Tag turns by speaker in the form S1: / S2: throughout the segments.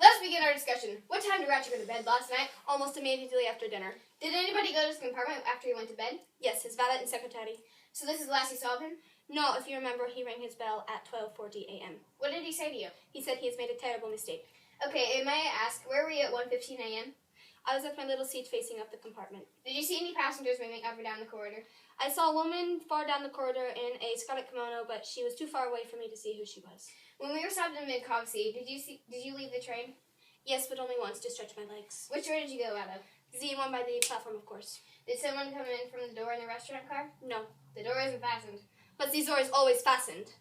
S1: Let's begin our discussion. What time did Ratchet go to bed last night?
S2: Almost immediately after dinner.
S1: Did anybody go to his compartment after he went to bed?
S2: Yes, his valet and secretary.
S1: So this is the last you saw of him?
S2: No, if you remember, he rang his bell at 12:40 a.m.
S1: What did he say to you?
S2: He said he has made a terrible mistake.
S1: Okay, and may I ask, where were you at 1:15 a.m.?
S2: I was at my little seat facing up the compartment.
S1: Did you see any passengers moving up or down the corridor?
S2: I saw a woman far down the corridor in a scarlet kimono, but she was too far away for me to see who she was.
S1: When we were stopped in mid-Cogsea, did you leave the train?
S2: Yes, but only once to stretch my legs.
S1: Which door did you go out of?
S2: The one by the platform, of course.
S1: Did someone come in from the door in the restaurant car?
S2: No.
S1: The door isn't fastened.
S2: But the door is always fastened.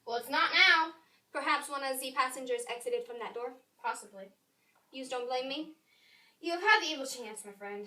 S1: Well, it's not now.
S2: Perhaps one of the passengers exited from that door?
S1: Possibly.
S2: You don't blame me?
S1: You have had the evil chance, my friend.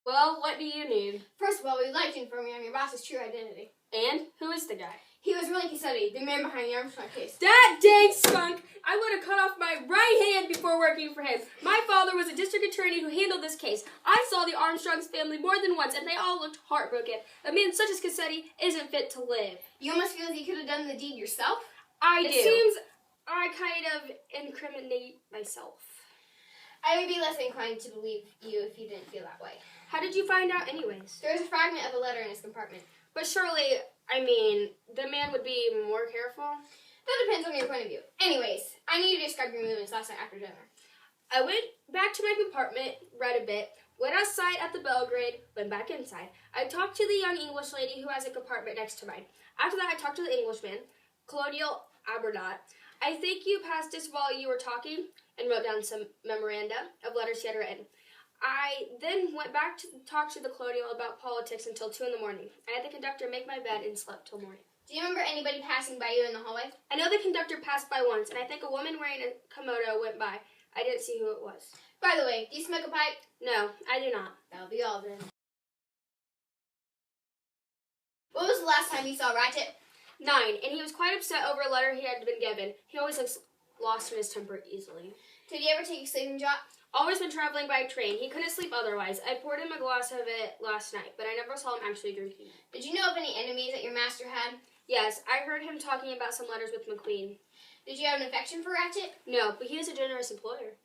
S3: Well, what do you need?
S1: First of all, we'd like to inform you on your boss's true identity.
S3: And? Who is the guy?
S1: He was really Cassetti, the man behind the Armstrong case.
S3: That dang skunk! I would have cut off my right hand before working for him. My father was a district attorney who handled this case. I saw the Armstrong's family more than once, and they all looked heartbroken. A man such as Cassetti isn't fit to live.
S1: You almost feel like you could have done the deed yourself?
S3: I do. It seems I kind of incriminate myself.
S1: I would be less inclined to believe you if you didn't feel that way.
S2: How did you find out anyways?
S1: There was a fragment of a letter in his compartment.
S3: But surely, the man would be more careful?
S1: That depends on your point of view. Anyways, I need you to describe your movements last night after dinner.
S3: I went back to my compartment, read a bit, went outside at the Belgrade, went back inside. I talked to the young English lady who has a compartment next to mine. After that, I talked to the Englishman, Colonial Aberdot. I think you passed us while you were talking and wrote down some memoranda of letters he had written. I then went back to talk to the Colonial about politics until 2 in the morning. I had the conductor make my bed and slept till morning.
S1: Do you remember anybody passing by you in the hallway?
S2: I know the conductor passed by once, and I think a woman wearing a kimono went by. I didn't see who it was.
S1: By the way, do you smoke a pipe?
S2: No, I do not.
S1: That'll be all then. When was the last time you saw Ratchet?
S2: 9, and he was quite upset over a letter he had been given. He always looks lost in his temper easily.
S1: Did he ever take a sleeping draught?
S2: Always been traveling by train. He couldn't sleep otherwise. I poured him a glass of it last night, but I never saw him actually drinking it.
S1: Did you know of any enemies that your master had?
S2: Yes, I heard him talking about some letters with MacQueen.
S1: Did you have an affection for Ratchet?
S2: No, but he was a generous employer.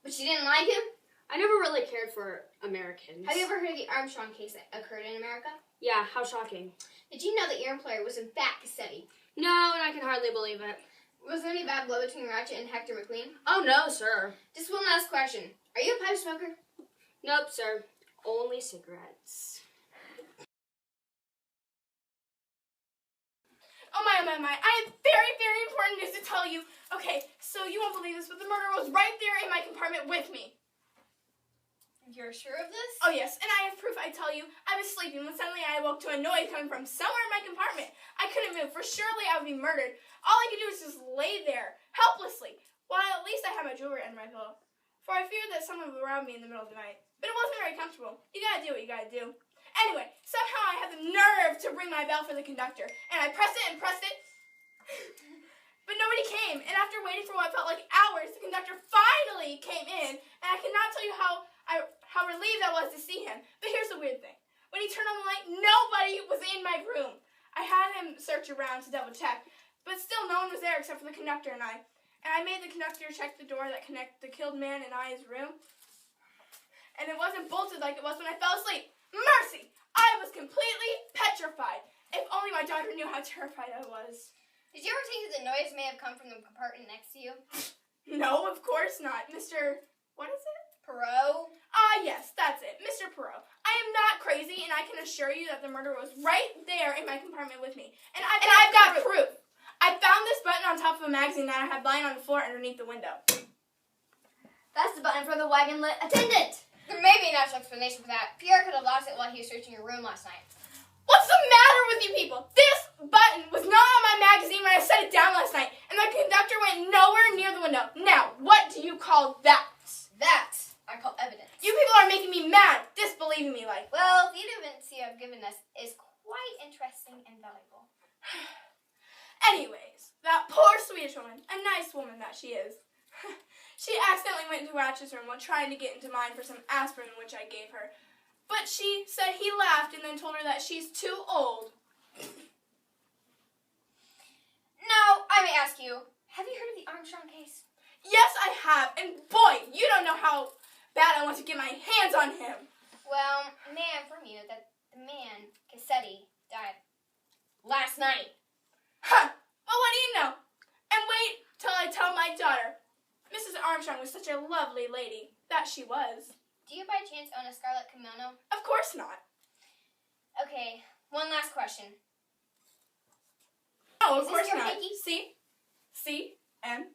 S1: But you didn't like him?
S2: I never really cared for Americans.
S1: Have you ever heard of the Armstrong case that occurred in America?
S2: Yeah, how shocking.
S1: Did you know that your employer was in fact Cassetti?
S2: No, and I can hardly believe it.
S1: Was there any bad blood between Ratchet and Hector MacQueen?
S2: Oh, no, sir.
S1: Just one last question. Are you a pipe smoker?
S2: Nope, sir. Only cigarettes.
S4: Oh my. I have very, very important news to tell you. Okay, so you won't believe this, but the murderer was right there in my compartment with me.
S1: You're sure of this?
S4: Oh yes, and I have proof. I tell you, I was sleeping when suddenly I awoke to a noise coming from somewhere in my compartment. I couldn't move, for surely I would be murdered. All I could do was just lay there, helplessly, while at least I had my jewelry under my pillow. For I feared that someone would rob me in the middle of the night. But it wasn't very comfortable. You gotta do what you gotta do. Anyway, somehow I had the nerve to ring my bell for the conductor, and I pressed it and pressed it. But nobody came, and after waiting for what felt like hours, the conductor finally came in, and I cannot tell you how relieved I was to see him. But here's the weird thing. When he turned on the light, nobody was in my room. I had him search around to double check, but still no one was there except for the conductor and I. And I made the conductor check the door that connected the killed man and I's room. And it wasn't bolted like it was when I fell asleep. Mercy! I was completely petrified. If only my daughter knew how terrified I was.
S1: Did you ever think that the noise may have come from the compartment next to you?
S4: No, of course not. Mr. What is it?
S1: Poirot?
S4: Yes, that's it. Mr. Poirot. I am not crazy, and I can assure you that the murderer was right there in my compartment with me. And I've got proof. I found this button on top of a magazine that I had lying on the floor underneath the window.
S1: That's the button for the wagon attendant. There may be a natural explanation for that. Pierre could have lost it while he was searching your room last night.
S4: What's the matter with you people? This button was not on my magazine when I set it down last night, and the conductor went nowhere near the window. Now, what do you call that?
S1: That I call evidence.
S4: You people are making me mad, disbelieving me like.
S1: Well, the evidence you have given us is quite interesting and valuable.
S4: Anyways, that poor Swedish woman, a nice woman that she is, she accidentally went into Ratchet's room while trying to get into mine for some aspirin which I gave her. But she said he laughed and then told her that she's too old.
S1: Now, I may ask you, Have you heard of the Armstrong case?
S4: Yes, I have. And boy, you don't know how bad I want to get my hands on him.
S1: Well, may I inform you that the man, Cassetti, died last night.
S4: Huh. Well, what do you know? And wait till I tell my daughter. Mrs. Armstrong was such a lovely lady. That she was.
S1: Do you by chance own a scarlet kimono?
S4: Of course not.
S1: Okay, one last question.
S4: No, of
S1: Is this
S4: course
S1: your
S4: not.
S1: hanky?
S4: See? C-M